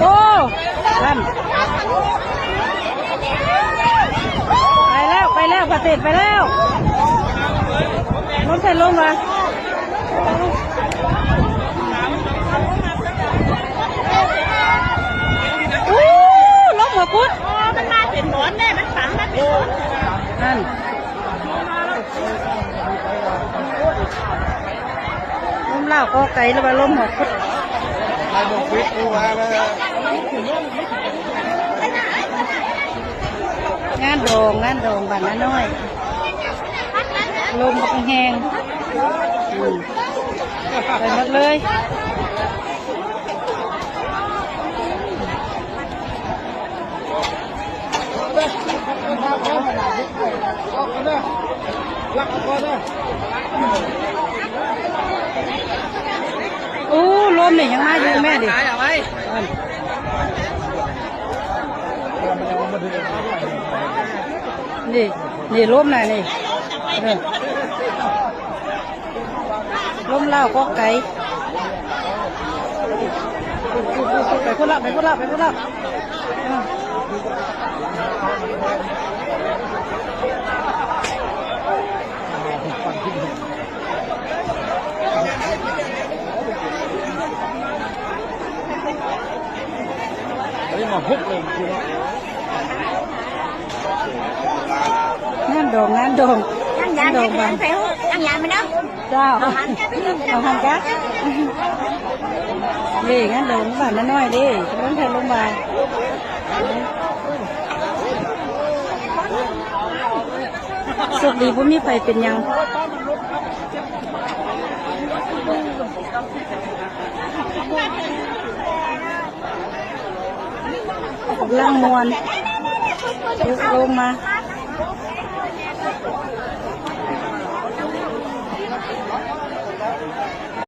โอ้ท่านไปแล้วประเสริฐไปแล้วรถไฟลงมาลงหัวพุทธมันมาเป็นหนอนแน่มันฝังมาเป็นหนอนนั่นล้มเล่าก็ไกลแล้วมาล้มหัวพุทธไอ้บอกฟิตกูมาแล้วงานโด่งบ้านน้อยลมบังแหงไปหมดเลยอู้ลมนี่ยังมาอยู่แม่ดินี่ลมน่ะนี่ลมเล่าก็ไกลไปพุ่นละมาพุกเลยงานโด่งบ้านเจ้าเอาหันกักนี่งานโด่งบ้านน้อยดิล้มแทนลงมาสุขดีบ่มีไฟเป็นยังล่างมวนลงมา